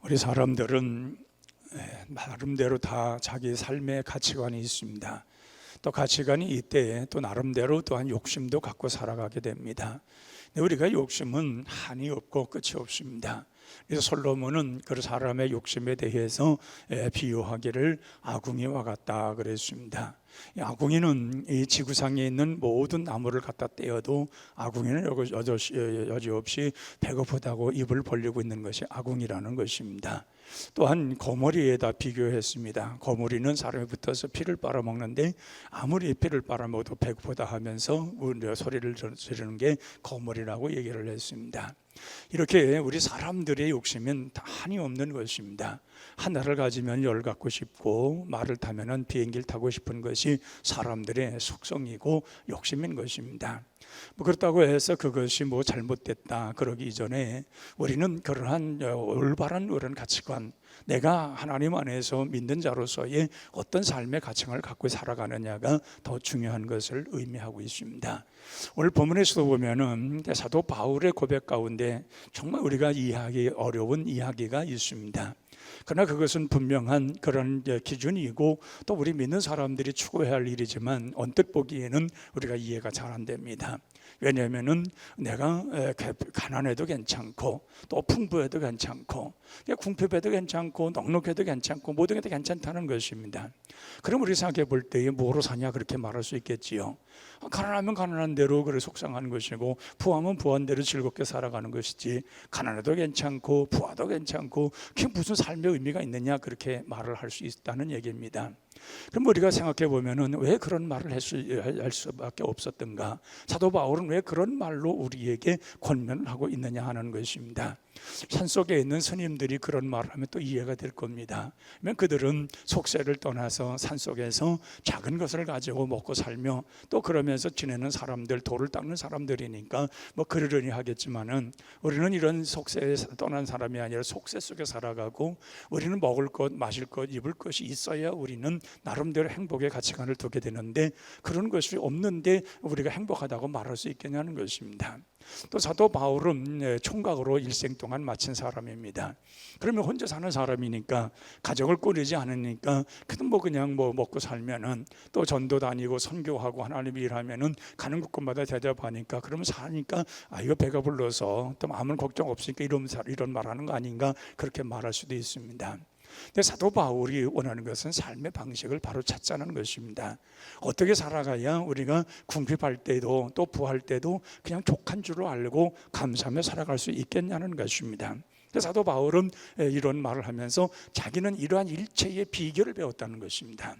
우리 사람들은 나름대로 다 자기 삶의 가치관이 있습니다. 또 가치관이 이때에 또 나름대로 또한 욕심도 갖고 살아가게 됩니다. 근데 우리가 욕심은 한이 없고 끝이 없습니다. 그래서 솔로몬은 그 사람의 욕심에 대해서 비유하기를 아궁이와 같다 그랬습니다. 아궁이는 이 지구상에 있는 모든 나무를 갖다 떼어도 아궁이는 여지없이 배고프다고 입을 벌리고 있는 것이 아궁이라는 것입니다. 또한 거머리에다 비교했습니다. 거머리는 사람이 붙어서 피를 빨아먹는데 아무리 피를 빨아먹어도 배고프다 하면서 소리를 지르는 게 거머리라고 얘기를 했습니다. 이렇게 우리 사람들의 욕심은 한이 없는 것입니다. 하나를 가지면 열 갖고 싶고 말을 타면 비행기를 타고 싶은 것이 사람들의 속성이고 욕심인 것입니다. 그렇다고 해서 그것이 잘못됐다 그러기 이전에 우리는 그러한 올바른 그런 가치관, 내가 하나님 안에서 믿는 자로서의 어떤 삶의 가치관을 갖고 살아가느냐가 더 중요한 것을 의미하고 있습니다. 오늘 본문에서도 보면은 사도 바울의 고백 가운데 정말 우리가 이해하기 어려운 이야기가 있습니다. 그러나 그것은 분명한 그런 기준이고 또 우리 믿는 사람들이 추구해야 할 일이지만 언뜻 보기에는 우리가 이해가 잘 안 됩니다. 왜냐하면은 내가 가난해도 괜찮고 또 풍부해도 괜찮고 궁핍해도 괜찮고 넉넉해도 괜찮고 모든 게 다 괜찮다는 것입니다. 그럼 우리 생각해 볼 때 뭐로 사냐 그렇게 말할 수 있겠지요. 가난하면 가난한 대로 그래 속상한 것이고 부하면 부한 대로 즐겁게 살아가는 것이지 가난해도 괜찮고 부하도 괜찮고 그게 무슨 삶의 의미가 있느냐 그렇게 말을 할 수 있다는 얘기입니다. 그럼 우리가 생각해 보면은 왜 그런 말을 할 수밖에 없었던가? 사도 바울은 왜 그런 말로 우리에게 권면을 하고 있느냐 하는 것입니다. 산속에 있는 스님들이 그런 말을 하면 또 이해가 될 겁니다. 그들은 속세를 떠나서 산속에서 작은 것을 가지고 먹고 살며 또 그러면서 지내는 사람들, 돌을 닦는 사람들이니까 그러려니 하겠지만은 우리는 이런 속세에 떠난 사람이 아니라 속세 속에 살아가고 우리는 먹을 것, 마실 것, 입을 것이 있어야 우리는 나름대로 행복의 가치관을 두게 되는데 그런 것이 없는데 우리가 행복하다고 말할 수 있겠냐는 것입니다. 또 사도 바울은 총각으로 일생 동안 마친 사람입니다. 그러면 혼자 사는 사람이니까 가정을 꾸리지 않으니까 그냥 먹고 살면은 또 전도 다니고 선교하고 하나님 일하면은 가는 곳곳마다 대접하니까 그러면 사니까 이거 배가 불러서 또 아무 걱정 없으니까 이런 말하는 거 아닌가 그렇게 말할 수도 있습니다. 근데 사도 바울이 원하는 것은 삶의 방식을 바로 찾자는 것입니다. 어떻게 살아가야 우리가 궁핍할 때도 또 부할 때도 그냥 족한 줄로 알고 감사하며 살아갈 수 있겠냐는 것입니다. 사도 바울은 이런 말을 하면서 자기는 이러한 일체의 비결을 배웠다는 것입니다.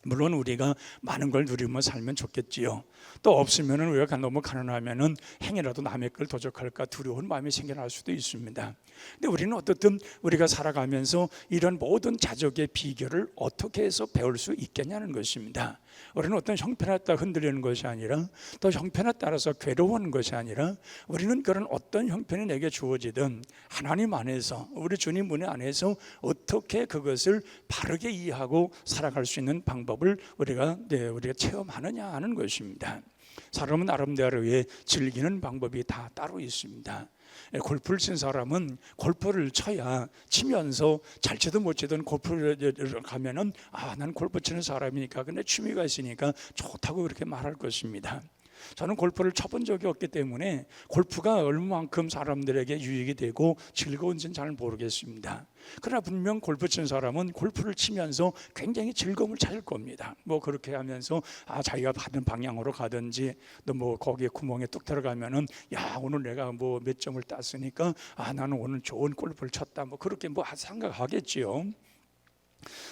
물론 우리가 많은 걸 누리며 살면 좋겠지요. 또 없으면 우리가 너무 가난하면 행여라도 남의 걸 도적할까 두려운 마음이 생겨날 수도 있습니다. 근데 우리는 어떻든 우리가 살아가면서 이런 모든 자족의 비결을 어떻게 해서 배울 수 있겠냐는 것입니다. 우리는 어떤 형편에 따라 흔들리는 것이 아니라 또 형편에 따라서 괴로워하는 것이 아니라 우리는 그런 어떤 형편이 내게 주어지든 하나님 안에서 우리 주님 은혜 안에서 어떻게 그것을 바르게 이해하고 살아갈 수 있는 방법을 우리가 체험하느냐 하는 것입니다. 사람은 나름대로의 즐기는 방법이 다 따로 있습니다. 골프를 친 사람은 골프를 치면서 잘 치든 못 치든 골프를 가면은 난 골프 치는 사람이니까 근데 취미가 있으니까 좋다고 그렇게 말할 것입니다. 저는 골프를 쳐본 적이 없기 때문에 골프가 얼마만큼 사람들에게 유익이 되고 즐거운지는 잘 모르겠습니다. 그러나 분명 골프 치는 사람은 골프를 치면서 굉장히 즐거움을 찾을 겁니다. 그렇게 하면서 자기가 받은 방향으로 가든지 또 거기에 구멍에 뚝 들어가면은 오늘 내가 몇 점을 땄으니까 나는 오늘 좋은 골프를 쳤다 그렇게 생각하겠지요.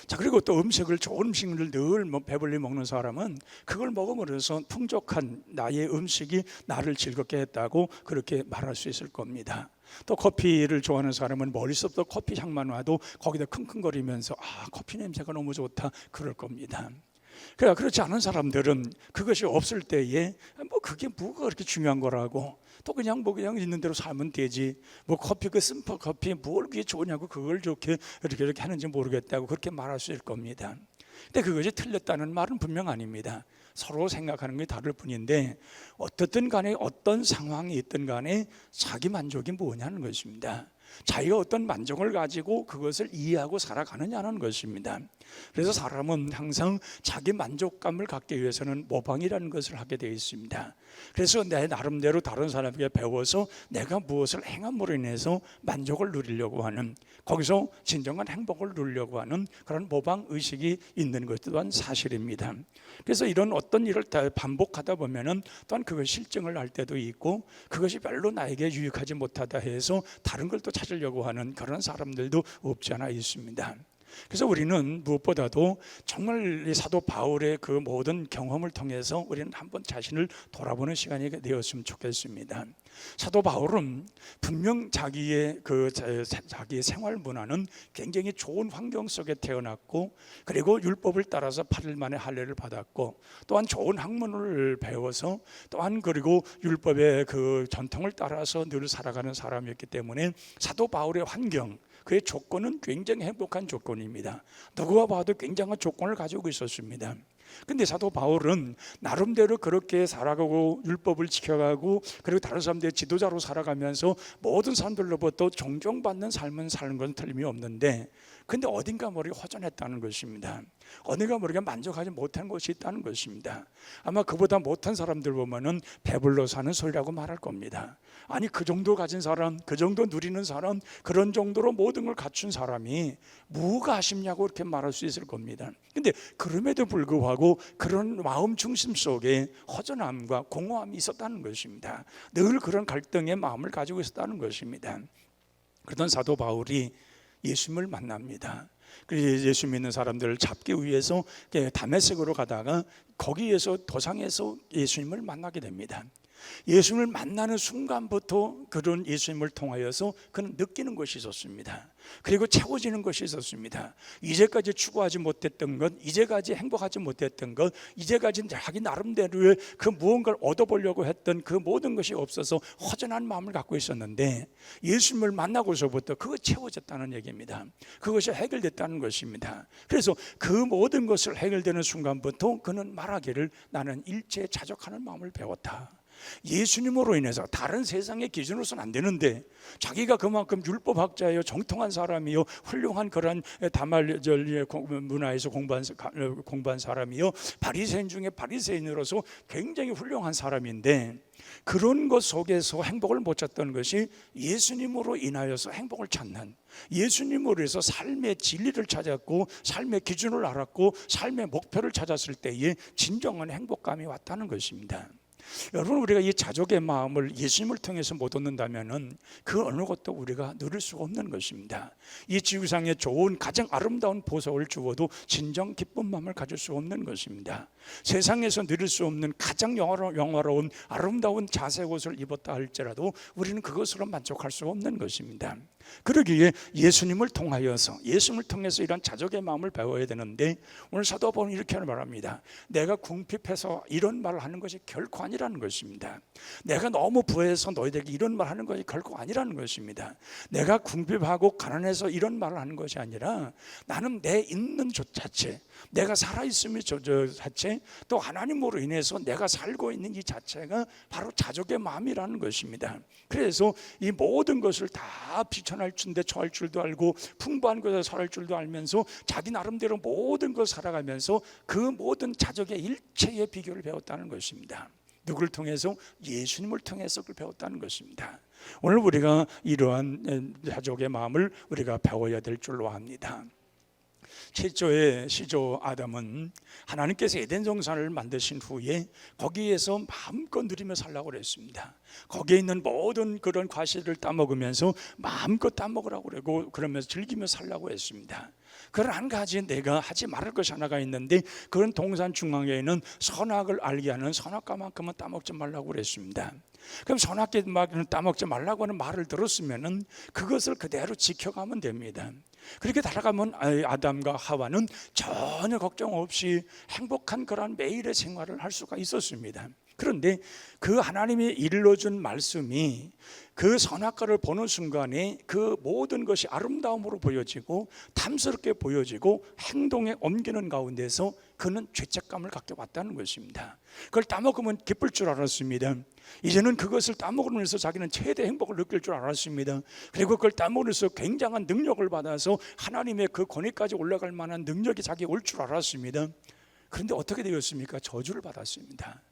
자, 그리고 또 좋은 음식을 늘 배불리 먹는 사람은 그걸 먹음으로써 풍족한 나의 음식이 나를 즐겁게 했다고 그렇게 말할 수 있을 겁니다. 또 커피를 좋아하는 사람은 머릿속부터 커피 향만 와도 거기다 킁킁거리면서 커피 냄새가 너무 좋다 그럴 겁니다. 그렇지 않은 사람들은 그것이 없을 때에 그게 뭐가 그렇게 중요한 거라고 또 그냥 있는 대로 살면 되지 커피 심플 커피 뭘 그게 좋으냐고 그걸 이렇게 하는지 모르겠다고 그렇게 말할 수 있을 겁니다. 근데 그것이 틀렸다는 말은 분명 아닙니다. 서로 생각하는 게 다를 뿐인데 어떻든 간에 어떤 상황이 있든 간에 자기 만족이 뭐냐는 것입니다. 자기가 어떤 만족을 가지고 그것을 이해하고 살아가느냐는 것입니다. 그래서 사람은 항상 자기 만족감을 갖기 위해서는 모방이라는 것을 하게 되어 있습니다. 그래서 내 나름대로 다른 사람에게 배워서 내가 무엇을 행함으로 인해서 만족을 누리려고 하는, 거기서 진정한 행복을 누리려고 하는 그런 모방 의식이 있는 것 또한 사실입니다. 그래서 이런 어떤 일을 반복하다 보면은 또한 그것이 실증을 날 때도 있고, 그것이 별로 나에게 유익하지 못하다 해서 다른 걸 또 찾으려고 하는 그런 사람들도 없지 않아 있습니다. 그래서 우리는 무엇보다도 정말 이 사도 바울의 그 모든 경험을 통해서 우리는 한번 자신을 돌아보는 시간이 되었으면 좋겠습니다. 사도 바울은 분명 자기의 생활 문화는 굉장히 좋은 환경 속에 태어났고, 그리고 율법을 따라서 8일 만에 할례를 받았고, 또한 좋은 학문을 배워서 또한 그리고 율법의 그 전통을 따라서 늘 살아가는 사람이었기 때문에 사도 바울의 환경, 그의 조건은 굉장히 행복한 조건입니다. 누구가 봐도 굉장한 조건을 가지고 있었습니다. 근데 사도 바울은 나름대로 그렇게 살아가고 율법을 지켜가고, 그리고 다른 사람들의 지도자로 살아가면서 모든 사람들로부터 존경받는 삶은 사는 건 틀림이 없는데, 근데 어딘가 모르게 허전했다는 것입니다. 어딘가 모르게 만족하지 못한 것이 있다는 것입니다. 아마 그보다 못한 사람들 보면은 배불러 사는 소리라고 말할 겁니다. 아니, 그 정도 가진 사람, 그 정도 누리는 사람, 그런 정도로 모든 걸 갖춘 사람이 뭐가 아쉽냐고 이렇게 말할 수 있을 겁니다. 근데 그럼에도 불구하고 그런 마음 중심 속에 허전함과 공허함이 있었다는 것입니다. 늘 그런 갈등의 마음을 가지고 있었다는 것입니다. 그러던 사도 바울이 예수님을 만납니다. 그래서 예수 믿는 사람들을 잡기 위해서 다메섹으로 가다가 거기에서 도상에서 예수님을 만나게 됩니다. 예수님을 만나는 순간부터 그런 예수님을 통하여서 그는 느끼는 것이 있었습니다. 그리고 채워지는 것이 있었습니다. 이제까지 추구하지 못했던 것, 이제까지 행복하지 못했던 것, 이제까지 자기 나름대로의 그 무언가를 얻어보려고 했던 그 모든 것이 없어서 허전한 마음을 갖고 있었는데, 예수님을 만나고서부터 그거 채워졌다는 얘기입니다. 그것이 해결됐다는 것입니다. 그래서 그 모든 것을 해결되는 순간부터 그는 말하기를 나는 일체에 자족하는 마음을 배웠다. 예수님으로 인해서 다른 세상의 기준으로서는 안 되는데, 자기가 그만큼 율법학자예요, 정통한 사람이요, 훌륭한 그런 다말절 문화에서 공부한 사람이요, 바리새인 중에 바리새인으로서 굉장히 훌륭한 사람인데, 그런 것 속에서 행복을 못 찾던 것이 예수님으로 인하여서 행복을 찾는, 예수님으로 해서 삶의 진리를 찾았고 삶의 기준을 알았고 삶의 목표를 찾았을 때에 진정한 행복감이 왔다는 것입니다. 여러분, 우리가 이 자족의 마음을 예수님을 통해서 못 얻는다면 그 어느 것도 우리가 누릴 수가 없는 것입니다. 이 지구상에 좋은 가장 아름다운 보석을 주어도 진정 기쁜 마음을 가질 수 없는 것입니다. 세상에서 누릴 수 없는 가장 영화로운 아름다운 자색 옷을 입었다 할지라도 우리는 그것으로 만족할 수 없는 것입니다. 그러기에 예수님을 통해서 이런 자족의 마음을 배워야 되는데, 오늘 사도 바울은 이렇게 말합니다. 내가 궁핍해서 이런 말을 하는 것이 결코 아니라는 것입니다. 내가 너무 부해서 너희들에게 이런 말을 하는 것이 결코 아니라는 것입니다. 내가 궁핍하고 가난해서 이런 말을 하는 것이 아니라, 나는 내 있는 것 자체, 내가 살아있음의 자체, 또 하나님으로 인해서 내가 살고 있는 이 자체가 바로 자족의 마음이라는 것입니다. 그래서 이 모든 것을 다 비천할 줄인데 처할 줄도 알고, 풍부한 것에 설할 줄도 알면서 자기 나름대로 모든 걸 살아가면서 그 모든 자족의 일체의 비결을 배웠다는 것입니다. 누구를 통해서? 예수님을 통해서 그걸 배웠다는 것입니다. 오늘 우리가 이러한 자족의 마음을 우리가 배워야 될 줄로 압니다. 최초의 시조 아담은 하나님께서 에덴 동산을 만드신 후에 거기에서 마음껏 누리며 살라고 그랬습니다. 거기에 있는 모든 그런 과실을 따먹으면서 마음껏 따먹으라고 그러고, 그러면서 즐기며 살라고 했습니다. 그런 한 가지 내가 하지 말을 것이 하나가 있는데, 그런 동산 중앙에는 선악을 알게 하는 선악과만큼은 따먹지 말라고 그랬습니다. 그럼 선악과만큼은 따먹지 말라고 하는 말을 들었으면은 그것을 그대로 지켜가면 됩니다. 그렇게 살아가면 아담과 하와는 전혀 걱정 없이 행복한 그런 매일의 생활을 할 수가 있었습니다. 그런데 그 하나님이 일러준 말씀이 그 선악과를 보는 순간에 그 모든 것이 아름다움으로 보여지고 탐스럽게 보여지고 행동에 옮기는 가운데서 그는 죄책감을 갖게 왔다는 것입니다. 그걸 따먹으면 기쁠 줄 알았습니다. 이제는 그것을 따먹으면서 자기는 최대 행복을 느낄 줄 알았습니다. 그리고 그걸 따먹으면서 굉장한 능력을 받아서 하나님의 그 권위까지 올라갈 만한 능력이 자기에 올 줄 알았습니다. 그런데 어떻게 되었습니까? 저주를 받았습니다.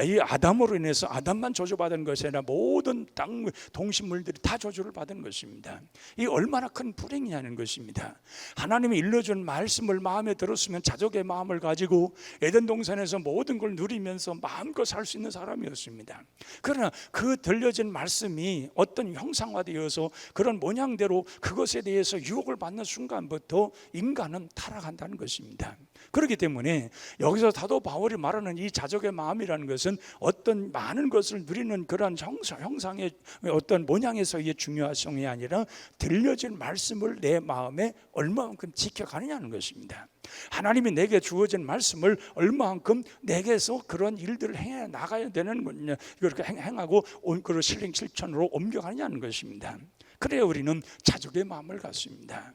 이 아담으로 인해서 아담만 저주받은 것이 아니라 모든 땅 동식물들이 다 저주를 받은 것입니다. 이 얼마나 큰 불행이냐는 것입니다. 하나님이 일러준 말씀을 마음에 들었으면 자족의 마음을 가지고 에덴 동산에서 모든 걸 누리면서 마음껏 살 수 있는 사람이었습니다. 그러나 그 들려진 말씀이 어떤 형상화되어서 그런 모양대로 그것에 대해서 유혹을 받는 순간부터 인간은 타락한다는 것입니다. 그렇기 때문에 여기서 사도 바울이 말하는 이 자족의 마음이라는 것은 어떤 많은 것을 누리는 그런 형상의 어떤 모양에서의 중요성이 아니라 들려진 말씀을 내 마음에 얼마만큼 지켜가느냐는 것입니다. 하나님이 내게 주어진 말씀을 얼마만큼 내게서 그런 일들을 해 나가야 되는 거냐, 그렇게 행하고 그 실천으로 옮겨가느냐는 것입니다. 그래야 우리는 자족의 마음을 갖습니다.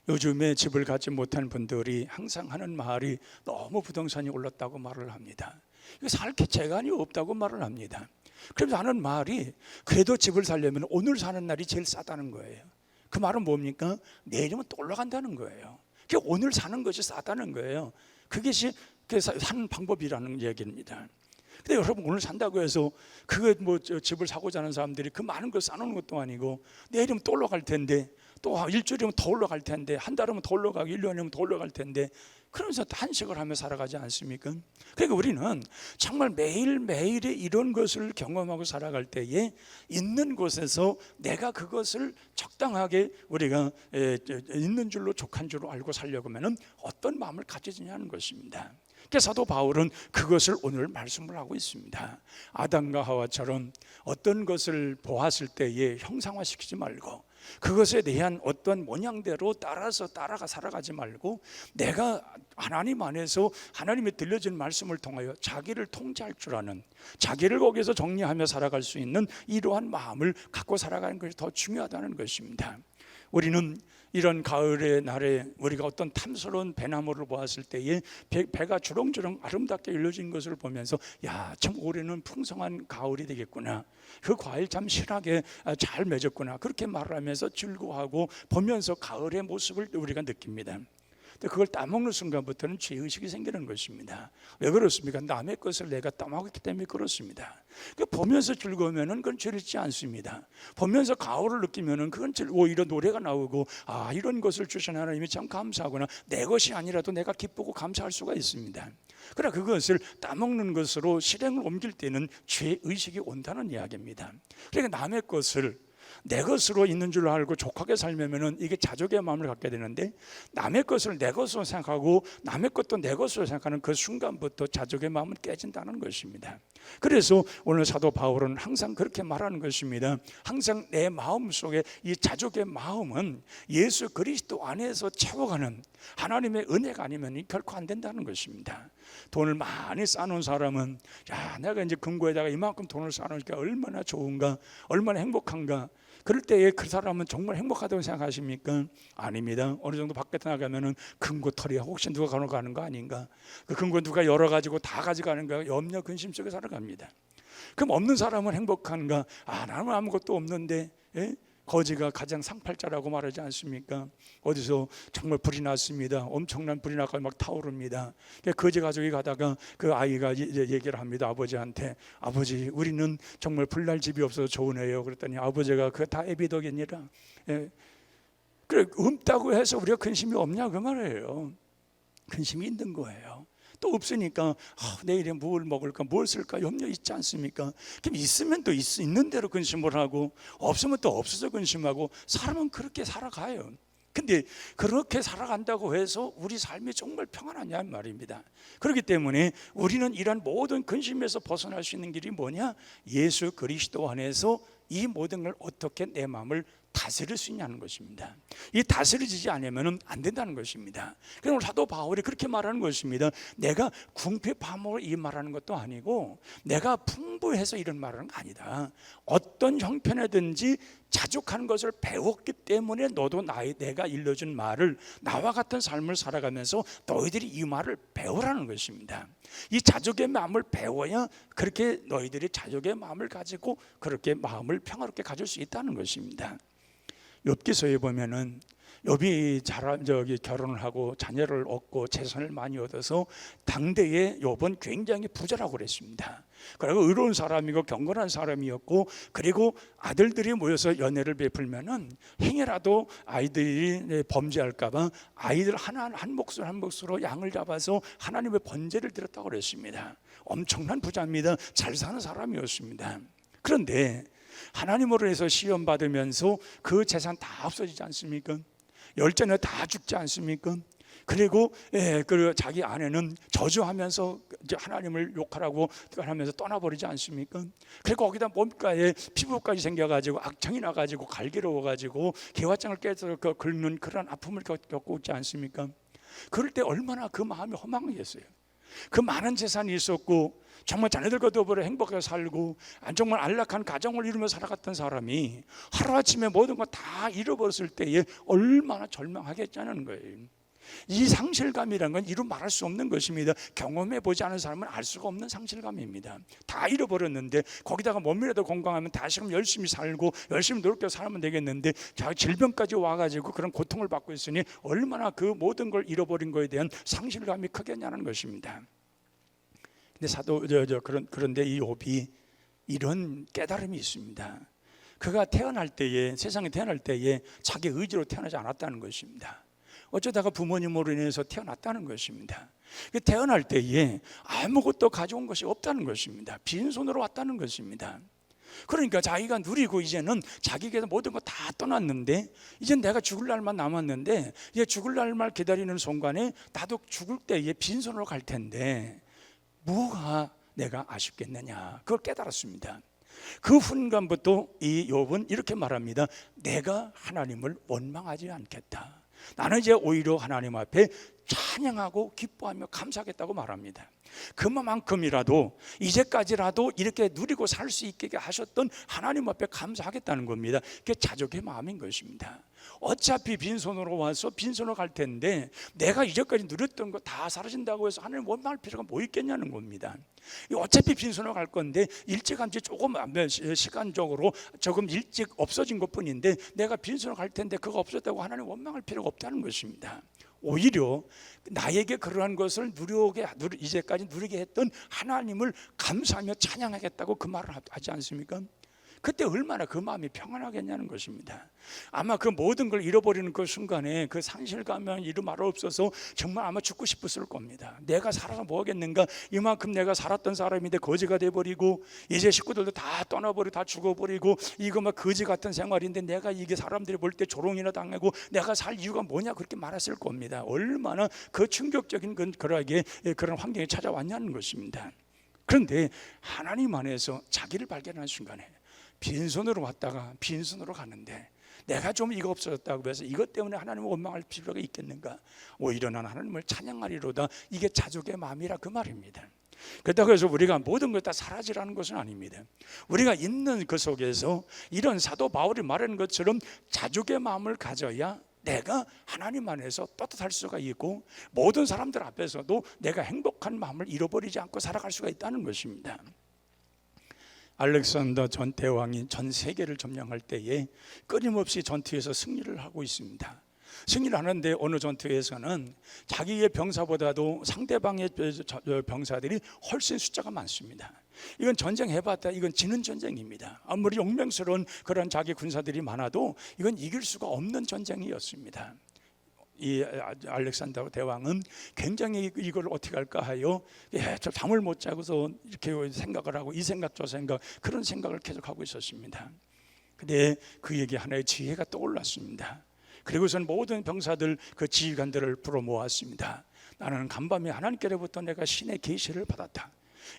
요즘에 집을 갖지 못한 분들이 항상 하는 말이 너무 부동산이 올랐다고 말을 합니다. 살 재간이 없다고 말을 합니다. 그래서 하는 말이 그래도 집을 살려면 오늘 사는 날이 제일 싸다는 거예요. 그 말은 뭡니까? 내일이면 또 올라간다는 거예요. 오늘 사는 것이 싸다는 거예요. 그것이 사는 방법이라는 얘기입니다. 근데 여러분 오늘 산다고 해서 그거 집을 사고자 하는 사람들이 그 많은 걸 싸놓는 것도 아니고 내일이면 또 올라갈 텐데 또 일주일이면 더 올라갈 텐데 한 달이면 더 올라가고 1년이면 더 올라갈 텐데 그러면서 한식을 하며 살아가지 않습니까? 그러니까 우리는 정말 매일매일의 이런 것을 경험하고 살아갈 때에 있는 곳에서 내가 그것을 적당하게 우리가 있는 줄로 족한 줄로 알고 살려고 하면 어떤 마음을 가지느냐는 것입니다. 그래서 사도 바울은 그것을 오늘 말씀을 하고 있습니다. 아담과 하와처럼 어떤 것을 보았을 때에 형상화시키지 말고 그것에 대한 어떤 모양대로 따라가 살아가지 말고 내가 하나님 안에서 하나님이 들려준 말씀을 통하여 자기를 통제할 줄 아는, 자기를 거기서 정리하며 살아갈 수 있는 이러한 마음을 갖고 살아가는 것이 더 중요하다는 것입니다. 우리는 이런 가을의 날에 우리가 어떤 탐스러운 배나무를 보았을 때에 배가 주렁주렁 아름답게 일러진 것을 보면서 야, 참 올해는 풍성한 가을이 되겠구나, 그 과일 참 실하게 잘 맺었구나, 그렇게 말을 하면서 즐거워하고 보면서 가을의 모습을 우리가 느낍니다. 그걸 따먹는 순간부터는 죄의식이 생기는 것입니다. 왜 그렇습니까? 남의 것을 내가 따먹었기 때문에 그렇습니다. 보면서 즐거우면 그건 죄짓지 않습니다. 보면서 가오를 느끼면 그건 오히려 노래가 나오고 아, 이런 것을 주신 하나님이 참 감사하구나, 내 것이 아니라도 내가 기쁘고 감사할 수가 있습니다. 그러나 그것을 따먹는 것으로 실행을 옮길 때는 죄의식이 온다는 이야기입니다. 그러니까 남의 것을 내 것으로 있는 줄 알고 족하게 살면은 이게 자족의 마음을 갖게 되는데, 남의 것을 내 것으로 생각하고 남의 것도 내 것으로 생각하는 그 순간부터 자족의 마음은 깨진다는 것입니다. 그래서 오늘 사도 바울은 항상 그렇게 말하는 것입니다. 항상 내 마음 속에 이 자족의 마음은 예수 그리스도 안에서 채워가는 하나님의 은혜가 아니면 결코 안 된다는 것입니다. 돈을 많이 쌓아놓은 사람은 야, 내가 이제 금고에다가 이만큼 돈을 쌓아놓으니까 얼마나 좋은가, 얼마나 행복한가. 그럴 때에 그 사람은 정말 행복하다고 생각하십니까? 아닙니다. 어느 정도 밖에 나가면은 금고털이 혹시 누가 가져가는 거 아닌가, 그 금고 누가 열어가지고 다 가져가는가 염려 근심 속에 살아갑니다. 그럼 없는 사람은 행복한가? 아, 나는 아무것도 없는데, 예? 거지가 가장 상팔자라고 말하지 않습니까? 어디서 정말 불이 났습니다. 엄청난 불이 나고 막 타오릅니다. 거지 가족이 가다가 그 아이가 얘기를 합니다. 아버지한테, 아버지 우리는 정말 불날 집이 없어서 좋으네요. 그랬더니 아버지가 그거 다 애비덕이니라. 예. 그래, 없다고 해서 우리가 근심이 없냐 그 말이에요. 근심이 있는 거예요. 또 없으니까 내일에 뭘 먹을까, 뭘 쓸까 염려 있지 않습니까? 그럼 있으면 또 있는 대로 근심을 하고 없으면 또 없어서 근심하고, 사람은 그렇게 살아가요. 근데 그렇게 살아간다고 해서 우리 삶이 정말 평안하냐 말입니다. 그렇기 때문에 우리는 이런 모든 근심에서 벗어날 수 있는 길이 뭐냐? 예수 그리스도 안에서 이 모든 걸 어떻게 내 마음을 다스릴 수 있냐는 것입니다. 이 다스려지지 않으면 안 된다는 것입니다. 그래서 오늘 사도 바울이 그렇게 말하는 것입니다. 내가 궁핍함으로 이 말하는 것도 아니고 내가 풍부해서 이런 말하는 거 아니다. 어떤 형편이든지 자족하는 것을 배웠기 때문에 너도 내가 일러준 말을, 나와 같은 삶을 살아가면서 너희들이 이 말을 배우라는 것입니다. 이 자족의 마음을 배워야 그렇게 너희들이 자족의 마음을 가지고 그렇게 마음을 평화롭게 가질 수 있다는 것입니다. 욥기서에 보면은 욥이 결혼을 하고 자녀를 얻고 재산을 많이 얻어서 당대에 욥은 굉장히 부자라고 그랬습니다. 그리고 의로운 사람이고 경건한 사람이었고, 그리고 아들들이 모여서 연애를 베풀면은 행여라도 아이들이 범죄할까봐 아이들 한 몫을 한 몫으로 양을 잡아서 하나님의 번제를 드렸다고 그랬습니다. 엄청난 부자입니다. 잘 사는 사람이었습니다. 그런데 하나님으로 해서 시험 받으면서 그 재산 다 없어지지 않습니까? 열전에 다 죽지 않습니까? 그리고 자기 아내는 저주하면서 이제 하나님을 욕하라고 하면서 떠나버리지 않습니까? 그리고 거기다 몸가에 피부까지 생겨가지고 악청이 나가지고 갈기로워가지고 개화장을 깨서 긁는 그런 아픔을 겪고 있지 않습니까? 그럴 때 얼마나 그 마음이 허망하겠어요. 그 많은 재산이 있었고 정말 자녀들과 더불어 행복하게 살고 정말 안락한 가정을 이루며 살아갔던 사람이 하루아침에 모든 거 다 잃어버렸을 때에 얼마나 절망하겠냐는 거예요. 이 상실감이라는 건 이루 말할 수 없는 것입니다. 경험해보지 않은 사람은 알 수가 없는 상실감입니다. 다 잃어버렸는데 거기다가 몸이라도 건강하면 다시금 열심히 살고 열심히 노력해서 살면 되겠는데 질병까지 와가지고 그런 고통을 받고 있으니 얼마나 그 모든 걸 잃어버린 것에 대한 상실감이 크겠냐는 것입니다. 근데 그런데 이 욥이 이런 깨달음이 있습니다. 그가 세상에 태어날 때에 자기 의지로 태어나지 않았다는 것입니다. 어쩌다가 부모님으로 인해서 태어났다는 것입니다. 태어날 때에 아무것도 가져온 것이 없다는 것입니다. 빈손으로 왔다는 것입니다. 그러니까 자기가 누리고 이제는 자기에게서 모든 거 다 떠났는데 이젠 내가 죽을 날만 남았는데 이제 죽을 날만 기다리는 순간에 나도 죽을 때에 빈손으로 갈 텐데 뭐가 내가 아쉽겠느냐, 그걸 깨달았습니다. 그 순간부터 이 욥은 이렇게 말합니다. 내가 하나님을 원망하지 않겠다. 나는 이제 오히려 하나님 앞에 찬양하고 기뻐하며 감사하겠다고 말합니다. 그만큼이라도 이제까지라도 이렇게 누리고 살 수 있게 하셨던 하나님 앞에 감사하겠다는 겁니다. 그게 자족의 마음인 것입니다. 어차피 빈손으로 와서 빈손으로 갈 텐데 내가 이제까지 누렸던 거 다 사라진다고 해서 하나님 원망할 필요가 뭐 있겠냐는 겁니다. 어차피 빈손으로 갈 건데 일찌감치 조금 시간적으로 조금 일찍 없어진 것뿐인데 내가 빈손으로 갈 텐데 그거 없었다고 하나님 원망할 필요가 없다는 것입니다. 오히려 나에게 그러한 것을 이제까지 누리게 했던 하나님을 감사하며 찬양하겠다고 그 말을 하지 않습니까? 그때 얼마나 그 마음이 평안하겠냐는 것입니다. 아마 그 모든 걸 잃어버리는 그 순간에 그 상실감은 이루 말할 없어서 정말 아마 죽고 싶었을 겁니다. 내가 살아서 뭐 하겠는가, 이만큼 내가 살았던 사람인데 거지가 돼버리고 이제 식구들도 다 떠나버리고 다 죽어버리고 이거 막 거지 같은 생활인데 내가 이게 사람들이 볼 때 조롱이나 당하고 내가 살 이유가 뭐냐, 그렇게 말했을 겁니다. 얼마나 그 충격적인 그런 환경이 찾아왔냐는 것입니다. 그런데 하나님 안에서 자기를 발견한 순간에 빈손으로 왔다가 빈손으로 가는데 내가 좀 이거 없어졌다고 해서 이것 때문에 하나님을 원망할 필요가 있겠는가? 오히려 나는 하나님을 찬양하리로다. 이게 자족의 마음이라 그 말입니다. 그렇다고 해서 우리가 모든 것 다 사라지라는 것은 아닙니다. 우리가 있는 그 속에서 이런 사도 바울이 말하는 것처럼 자족의 마음을 가져야 내가 하나님 안에서 떳떳할 수가 있고 모든 사람들 앞에서도 내가 행복한 마음을 잃어버리지 않고 살아갈 수가 있다는 것입니다. 알렉산더 전 대왕이 전 세계를 점령할 때에 끊임없이 전투에서 승리를 하고 있습니다. 승리를 하는데 어느 전투에서는 자기의 병사보다도 상대방의 병사들이 훨씬 숫자가 많습니다. 이건 전쟁해봤다, 이건 지는 전쟁입니다. 아무리 용맹스러운 그런 자기 군사들이 많아도 이건 이길 수가 없는 전쟁이었습니다. 이 알렉산더 대왕은 굉장히 이걸 어떻게 할까 하여 저 잠을 못 자고서 이렇게 생각을 하고 이 생각 저 생각 그런 생각을 계속하고 있었습니다. 근데 그에게 하나의 지혜가 떠올랐습니다. 그리고선 모든 병사들 그 지휘관들을 불러 모았습니다. 나는 간밤에 하나님께로부터 내가 신의 계시를 받았다.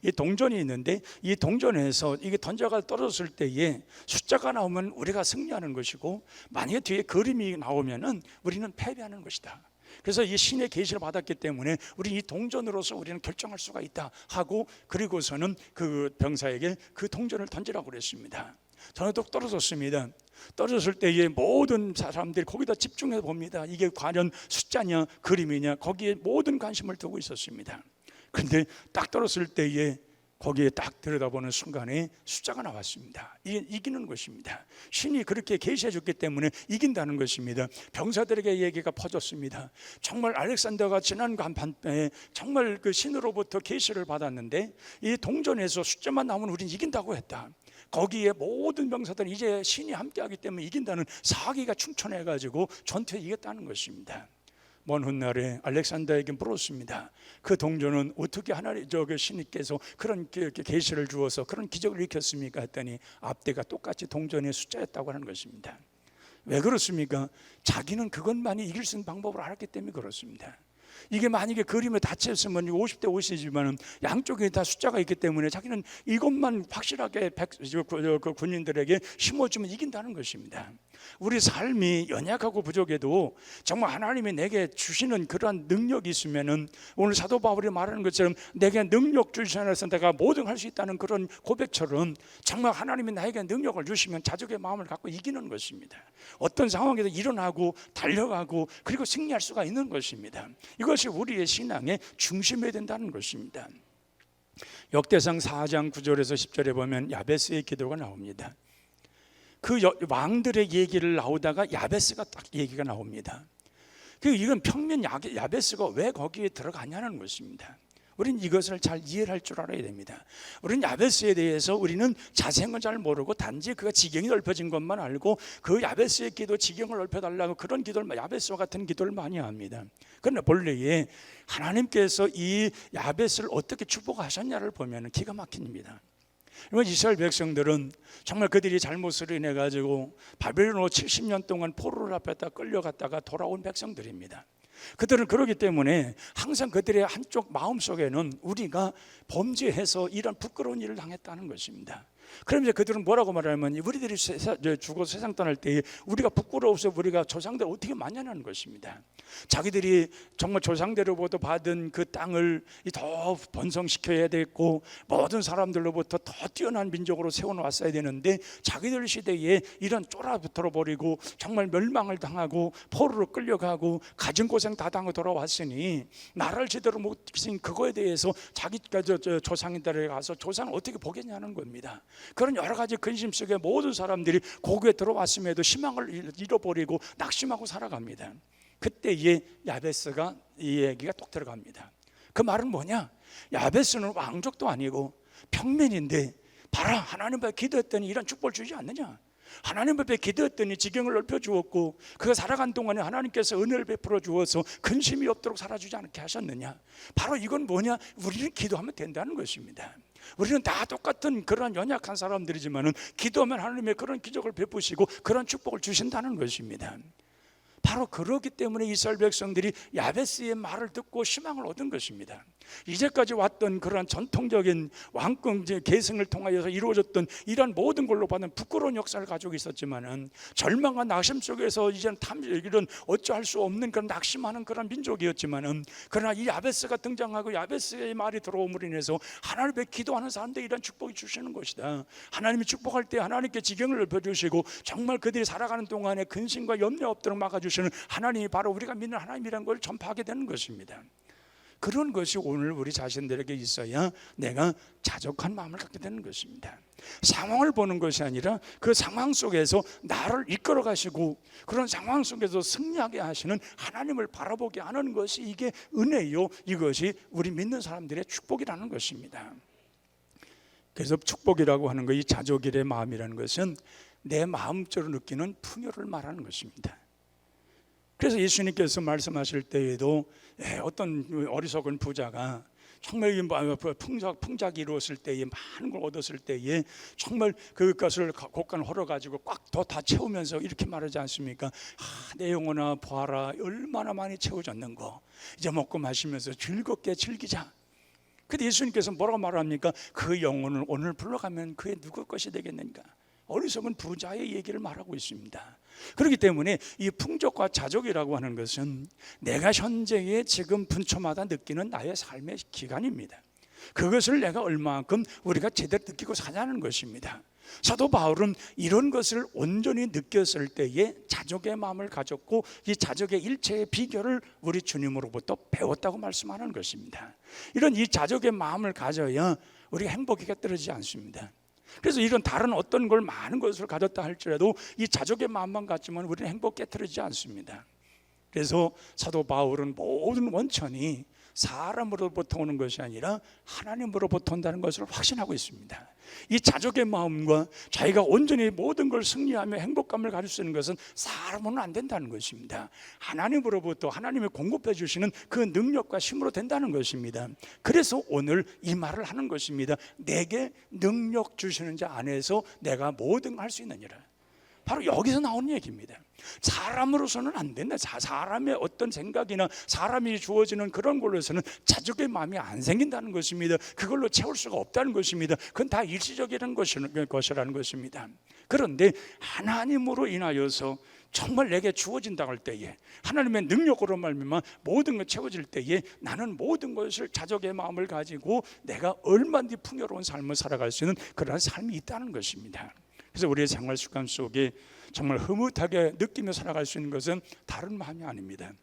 이 동전이 있는데 이 동전에서 이게 던져가 떨어졌을 때에 숫자가 나오면 우리가 승리하는 것이고 만약에 뒤에 그림이 나오면은 우리는 패배하는 것이다. 그래서 이 신의 계시를 받았기 때문에 우리 이 동전으로서 우리는 결정할 수가 있다 하고, 그리고서는 그 병사에게 그 동전을 던지라고 그랬습니다. 저는 또 떨어졌습니다. 떨어졌을 때에 모든 사람들이 거기다 집중해서 봅니다. 이게 과연 숫자냐 그림이냐, 거기에 모든 관심을 두고 있었습니다. 그런데 딱 떨어졌을 때에 거기에 딱 들여다보는 순간에 숫자가 나왔습니다. 이게 이기는 것입니다. 신이 그렇게 계시해 줬기 때문에 이긴다는 것입니다. 병사들에게 얘기가 퍼졌습니다. 정말 알렉산더가 지난 밤에 정말 그 신으로부터 계시를 받았는데 이 동전에서 숫자만 나오면 우리는 이긴다고 했다. 거기에 모든 병사들은 이제 신이 함께하기 때문에 이긴다는 사기가 충천해가지고 전투에 이겼다는 것입니다. 먼 훗날에 알렉산더에게 물었습니다. 그 동전은 어떻게 하나님 신이께서 그런 계시를 주어서 그런 기적을 일으켰습니까? 했더니 앞뒤가 똑같이 동전의 숫자였다고 하는 것입니다. 왜 그렇습니까? 자기는 그것만이 이길 수 있는 방법을 알았기 때문에 그렇습니다. 이게 만약에 그림에 닫혔으면 50대 50이지만 양쪽에 다 숫자가 있기 때문에 자기는 이것만 확실하게 그 군인들에게 심어주면 이긴다는 것입니다. 우리 삶이 연약하고 부족해도 정말 하나님이 내게 주시는 그러한 능력이 있으면은, 오늘 사도 바울이 말하는 것처럼 내게 능력 주시면서 내가 뭐든 할 수 있다는 그런 고백처럼 정말 하나님이 나에게 능력을 주시면 자족의 마음을 갖고 이기는 것입니다. 어떤 상황에서 일어나고 달려가고 그리고 승리할 수가 있는 것입니다. 이것이 우리의 신앙의 중심이 된다는 것입니다. 역대상 4장 9절에서 10절에 보면 야베스의 기도가 나옵니다. 그 왕들의 얘기를 나오다가 야베스가 딱 얘기가 나옵니다. 이건 평면 야베스가 왜 거기에 들어가냐는 것입니다. 우리는 이것을 잘 이해할 줄 알아야 됩니다. 우리는 야베스에 대해서 우리는 자세한 건 잘 모르고 단지 그가 지경이 넓혀진 것만 알고 그 야베스의 기도, 지경을 넓혀달라고 그런 기도를, 야베스와 같은 기도를 많이 합니다. 그러나 본래에 하나님께서 이 야베스를 어떻게 축복하셨냐를 보면 기가 막힙니다. 이스라엘 백성들은 정말 그들이 잘못으로 인해 가지고 바벨론으로 70년 동안 포로를 앞에다 끌려갔다가 돌아온 백성들입니다. 그들은 그렇기 때문에 항상 그들의 한쪽 마음속에는 우리가 범죄해서 이런 부끄러운 일을 당했다는 것입니다. 그러면서 그들은 뭐라고 말하면, 우리들이 죽어서 세상 떠날 때 우리가 부끄러워서 우리가 조상들 어떻게 만나냐는 것입니다. 자기들이 정말 조상들로부터 받은 그 땅을 더 번성시켜야 되고 모든 사람들로부터 더 뛰어난 민족으로 세워놨어야 되는데 자기들 시대에 이런 쫄아붙어 버리고 정말 멸망을 당하고 포로로 끌려가고 가진 고생 다 당하고 돌아왔으니 나라를 제대로 못 지킨 그거에 대해서 자기가 조상들에 가서 조상을 어떻게 보겠냐는 겁니다. 그런 여러 가지 근심 속에 모든 사람들이 고국에 들어왔음에도 희망을 잃어버리고 낙심하고 살아갑니다. 그때에 야베스가 이 얘기가 똑 들어갑니다. 그 말은 뭐냐? 야베스는 왕족도 아니고 평민인데 봐라, 하나님 앞에 기도했더니 이런 축복을 주지 않느냐? 하나님 앞에 기도했더니 지경을 넓혀 주었고 그가 살아간 동안에 하나님께서 은혜를 베풀어 주어서 근심이 없도록 살아주지 않게 하셨느냐? 바로 이건 뭐냐? 우리는 기도하면 된다는 것입니다. 우리는 다 똑같은 그런 연약한 사람들이지만은 기도하면 하나님의 그런 기적을 베푸시고 그런 축복을 주신다는 것입니다. 바로 그렇기 때문에 이스라엘 백성들이 야베스의 말을 듣고 희망을 얻은 것입니다. 이제까지 왔던 그런 전통적인 왕권 계승을 통하여서 이루어졌던 이런 모든 걸로 받는 부끄러운 역사를 가지고 있었지만은 절망과 낙심 속에서 이제는 이런 어찌할 수 없는 그런 낙심하는 그런 민족이었지만은, 그러나 이 야베스가 등장하고 야베스의 말이 들어옴으로 인해서 하나님께 기도하는 사람들이 이런 축복이 주시는 것이다. 하나님이 축복할 때 하나님께 지경을 넓혀주시고 정말 그들이 살아가는 동안에 근심과 염려 없도록 막아주시는 하나님이 바로 우리가 믿는 하나님이라는 걸 전파하게 되는 것입니다. 그런 것이 오늘 우리 자신들에게 있어야 내가 자족한 마음을 갖게 되는 것입니다. 상황을 보는 것이 아니라 그 상황 속에서 나를 이끌어 가시고 그런 상황 속에서 승리하게 하시는 하나님을 바라보게 하는 것이 이게 은혜요, 이것이 우리 믿는 사람들의 축복이라는 것입니다. 그래서 축복이라고 하는 거, 이 자족일의 마음이라는 것은 내 마음적으로 느끼는 풍요를 말하는 것입니다. 그래서 예수님께서 말씀하실 때에도 어떤 어리석은 부자가 정말 풍작이 이루었을 때에 많은 걸 얻었을 때에 정말 그것을 곳간 헐어가지고 꽉 더 다 채우면서 이렇게 말하지 않습니까? 내 영혼아 보아라, 얼마나 많이 채워졌는 거, 이제 먹고 마시면서 즐겁게 즐기자. 근데 예수님께서 뭐라고 말합니까? 그 영혼을 오늘 불러가면 그의 누구 것이 되겠는가? 어리석은 부자의 얘기를 말하고 있습니다. 그렇기 때문에 이 풍족과 자족이라고 하는 것은 내가 현재의 지금 분초마다 느끼는 나의 삶의 기간입니다. 그것을 내가 얼마만큼 우리가 제대로 느끼고 사냐는 것입니다. 사도 바울은 이런 것을 온전히 느꼈을 때에 자족의 마음을 가졌고 이 자족의 일체의 비결을 우리 주님으로부터 배웠다고 말씀하는 것입니다. 이런 이 자족의 마음을 가져야 우리가 행복이 곁들어지지 않습니다. 그래서 이런 다른 어떤 걸 많은 것을 가졌다 할지라도 이 자족의 마음만 갖지만 우리는 행복 깨트리지 않습니다. 그래서 사도 바울은 모든 원천이 사람으로부터 오는 것이 아니라 하나님으로부터 온다는 것을 확신하고 있습니다. 이 자족의 마음과 자기가 온전히 모든 걸 승리하며 행복감을 가질 수 있는 것은 사람으로는 안 된다는 것입니다. 하나님으로부터 하나님이 공급해 주시는 그 능력과 힘으로 된다는 것입니다. 그래서 오늘 이 말을 하는 것입니다. 내게 능력 주시는 자 안에서 내가 모든 걸 할 수 있느니라. 바로 여기서 나오는 얘기입니다. 사람으로서는 안 된다. 사람의 어떤 생각이나 사람이 주어지는 그런 걸로서는 자족의 마음이 안 생긴다는 것입니다. 그걸로 채울 수가 없다는 것입니다. 그건 다 일시적인 것이라는 것입니다. 그런데 하나님으로 인하여서 정말 내게 주어진다고 할 때에 하나님의 능력으로 말미암아 모든 것 채워질 때에 나는 모든 것을 자족의 마음을 가지고 내가 얼마든지 풍요로운 삶을 살아갈 수 있는 그런 삶이 있다는 것입니다. 그래서 우리의 생활 습관 속에 정말 흐뭇하게 느끼며 살아갈 수 있는 것은 다른 마음이 아닙니다.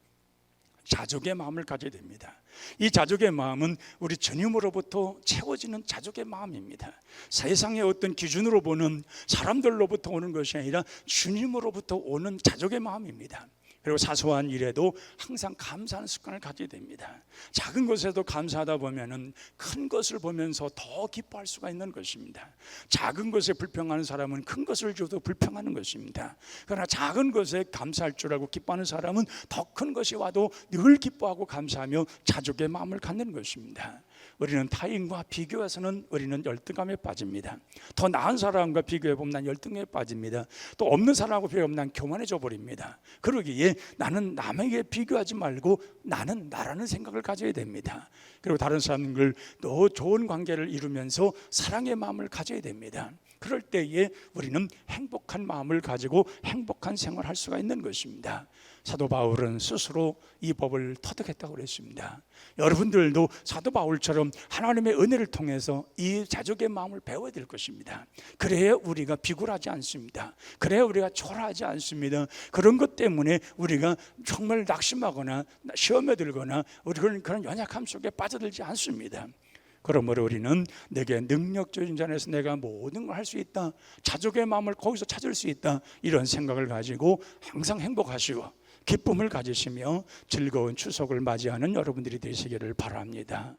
자족의 마음을 가져야 됩니다. 이 자족의 마음은 우리 주님으로부터 채워지는 자족의 마음입니다. 세상의 어떤 기준으로 보는 사람들로부터 오는 것이 아니라 주님으로부터 오는 자족의 마음입니다. 그리고 사소한 일에도 항상 감사하는 습관을 가져야 됩니다. 작은 것에도 감사하다 보면은 큰 것을 보면서 더 기뻐할 수가 있는 것입니다. 작은 것에 불평하는 사람은 큰 것을 줘도 불평하는 것입니다. 그러나 작은 것에 감사할 줄 알고 기뻐하는 사람은 더 큰 것이 와도 늘 기뻐하고 감사하며 자족의 마음을 갖는 것입니다. 우리는 타인과 비교해서는 우리는 열등감에 빠집니다. 더 나은 사람과 비교해보면 난 열등감에 빠집니다. 또 없는 사람하고 비교하면 난 교만해져 버립니다. 그러기에 나는 남에게 비교하지 말고 나는 나라는 생각을 가져야 됩니다. 그리고 다른 사람들 더 좋은 관계를 이루면서 사랑의 마음을 가져야 됩니다. 그럴 때에 우리는 행복한 마음을 가지고 행복한 생활을 할 수가 있는 것입니다. 사도 바울은 스스로 이 법을 터득했다고 그랬습니다. 여러분들도 사도 바울처럼 하나님의 은혜를 통해서 이 자족의 마음을 배워야 될 것입니다. 그래야 우리가 비굴하지 않습니다. 그래야 우리가 초라하지 않습니다. 그런 것 때문에 우리가 정말 낙심하거나 시험에 들거나 우리 그런 연약함 속에 빠져들지 않습니다. 그러므로 우리는 내게 능력 주신 자 안에서 내가 모든 걸 할 수 있다, 자족의 마음을 거기서 찾을 수 있다, 이런 생각을 가지고 항상 행복하시고 기쁨을 가지시며 즐거운 추석을 맞이하는 여러분들이 되시기를 바랍니다.